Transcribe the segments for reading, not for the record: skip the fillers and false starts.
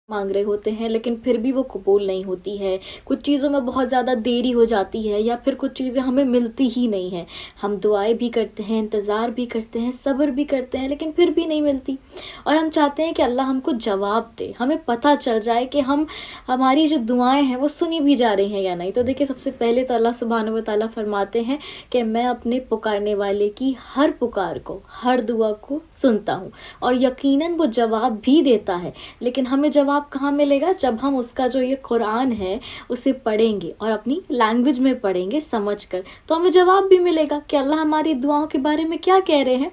مانگ رہے ہوتے ہیں لیکن پھر بھی وہ قبول نہیں ہوتی ہے، کچھ چیزوں میں بہت زیادہ دیری ہو جاتی ہے، یا پھر کچھ چیزیں ہمیں ملتی ہی نہیں ہیں، ہم دعائیں بھی کرتے ہیں، انتظار بھی کرتے ہیں، صبر بھی کرتے ہیں، لیکن پھر بھی نہیں ملتی، اور ہم چاہتے ہیں کہ اللہ ہم کو جواب دے، ہمیں پتہ چل جائے کہ ہماری جو دعائیں ہیں وہ سنی بھی جا رہی ہیں یا نہیں۔ تو دیکھیں، سب سے پہلے تو اللہ سبحانہ و تعالیٰ فرماتے ہیں کہ میں اپنے پکارنے والے کی ہر پکار کو، ہر دعا کو سنتا ہوں، اور یقیناً وہ جواب بھی دیتا ہے۔ لیکن ہمیں جواب کہاں ملے گا؟ جب ہم اس کا جو یہ قرآن ہے اسے پڑھیں گے اور اپنی لینگویج میں پڑھیں گے سمجھ کر، تو ہمیں جواب بھی ملے گا کہ اللہ ہماری دعاؤں کے بارے میں کیا کہہ رہے ہیں۔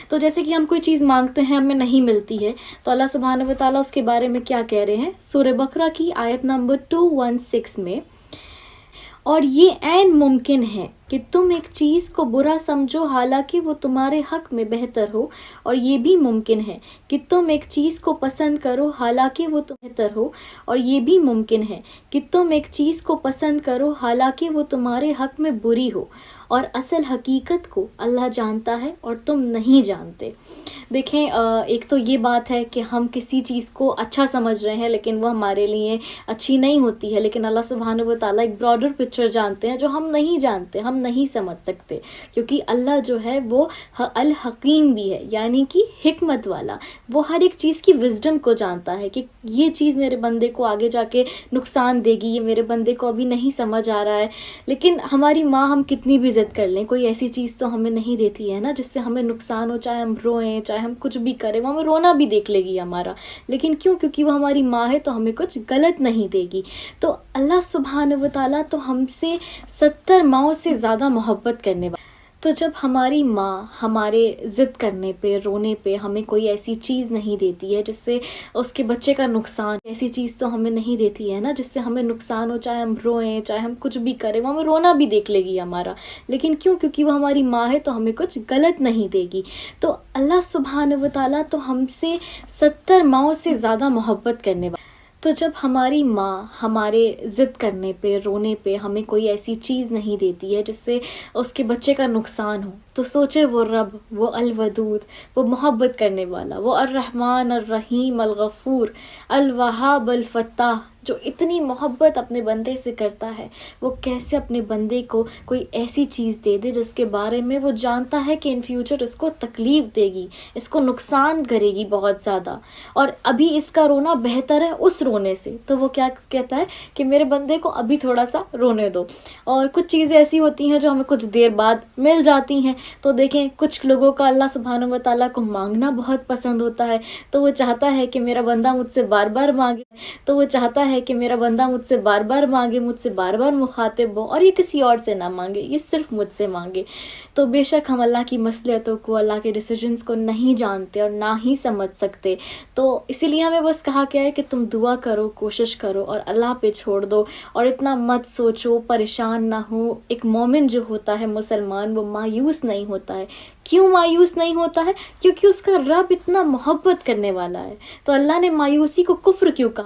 تو جیسے کہ ہم کوئی چیز مانگتے ہیں، ہمیں نہیں ملتی ہے، تو اللہ سبحانہ و تعالیٰ اس کے بارے میں کیا کہہ رہے ہیں؟ سورہ بقرہ کی آیت نمبر 216 میں، اور یہ عین ممکن ہے کہ تم ایک چیز کو برا سمجھو حالانکہ وہ تمہارے حق میں بہتر ہو، اور یہ بھی ممکن ہے کہ تم ایک چیز کو پسند کرو حالانکہ وہ بہتر ہو، اور یہ بھی ممکن ہے کہ تم ایک چیز کو پسند کرو حالانکہ وہ تمہارے حق میں بری ہو، اور اصل حقیقت کو اللہ جانتا ہے اور تم نہیں جانتے۔ دیکھیں، ایک تو یہ بات ہے کہ ہم کسی چیز کو اچھا سمجھ رہے ہیں لیکن وہ ہمارے لیے اچھی نہیں ہوتی ہے، لیکن اللہ سبحانہ و تعالیٰ ایک براڈر پکچر جانتے ہیں جو ہم نہیں جانتے، ہم نہیں سمجھ سکتے، کیونکہ اللہ جو ہے وہ الحکیم بھی ہے، یعنی کہ حکمت والا، وہ ہر ایک چیز کی وزڈم کو جانتا ہے کہ یہ چیز میرے بندے کو آگے جا کے نقصان دے گی، یہ میرے بندے کو ابھی نہیں سمجھ آ رہا ہے۔ لیکن ہماری ماں ہم کتنی بھی ضد کر لیں، کوئی ایسی چیز تو ہمیں نہیں دیتی ہے نا جس سے ہمیں نقصان ہو، چاہے ہم روئیں، چاہے ہم کچھ بھی کریں، وہ ہمیں رونا بھی دیکھ لے گی ہمارا، لیکن کیوں؟ کیونکہ وہ ہماری ماں ہے تو ہمیں کچھ غلط نہیں دے گی۔ تو اللہ سبحانہ و تعالیٰ تو ہم سے 70 ماؤں سے زیادہ محبت کرنے والا۔ تو جب ہماری ماں ہمارے ضد کرنے پہ، رونے پہ ہمیں کوئی ایسی چیز نہیں دیتی ہے جس سے اس کے بچے کا نقصان، ایسی چیز تو ہمیں نہیں دیتی ہے نا جس سے ہمیں نقصان ہو، چاہے ہم روئیں، چاہے ہم کچھ بھی کریں، وہ ہمیں رونا بھی دیکھ لے گی ہمارا، لیکن کیوں؟ کیونکہ وہ ہماری ماں ہے تو ہمیں کچھ غلط نہیں دے گی۔ تو اللہ سبحانہ و تعالیٰ تو ہم سے 70 ماؤں سے زیادہ محبت کرنے والا۔ تو جب ہماری ماں ہمارے ضد کرنے پہ، رونے پہ ہمیں کوئی ایسی چیز نہیں دیتی ہے جس سے اس کے بچے کا نقصان ہو، تو سوچے وہ رب، وہ الودود، وہ محبت کرنے والا، وہ الرحمن الرحیم الغفور الوہاب الفتاح، جو اتنی محبت اپنے بندے سے کرتا ہے، وہ کیسے اپنے بندے کو کوئی ایسی چیز دے دے جس کے بارے میں وہ جانتا ہے کہ ان فیوچر اس کو تکلیف دے گی، اس کو نقصان کرے گی بہت زیادہ، اور ابھی اس کا رونا بہتر ہے اس رونے سے، تو وہ کیا کہتا ہے کہ میرے بندے کو ابھی تھوڑا سا رونے دو۔ اور کچھ چیزیں ایسی ہوتی ہیں جو ہمیں کچھ دیر بعد مل جاتی ہیں، تو دیکھیں کچھ لوگوں کا اللہ سبحانہ و تعالیٰ کو مانگنا بہت پسند ہوتا ہے، تو وہ چاہتا ہے کہ میرا بندہ مجھ سے بار بار مانگے، تو وہ چاہتا ہے کہ میرا بندہ مجھ سے بار بار مانگے، مجھ سے بار بار مخاطب ہو، اور یہ کسی اور سے نہ مانگے، یہ صرف مجھ سے مانگے۔ تو بے شک ہم اللہ کی مصلحتوں کو، اللہ کے ڈیسیجنز کو نہیں جانتے اور نہ ہی سمجھ سکتے، تو اسی لیے ہمیں بس کہا گیا ہے کہ تم دعا کرو، کوشش کرو اور اللہ پہ چھوڑ دو، اور اتنا مت سوچو، پریشان نہ ہو۔ ایک مومن جو ہوتا ہے، مسلمان، وہ مایوس نہیں ہوتا ہے۔ کیوں مایوس نہیں ہوتا ہے؟ کیونکہ اس کا رب اتنا محبت کرنے والا ہے۔ تو اللہ نے مایوسی کو کفر کیوں کہا؟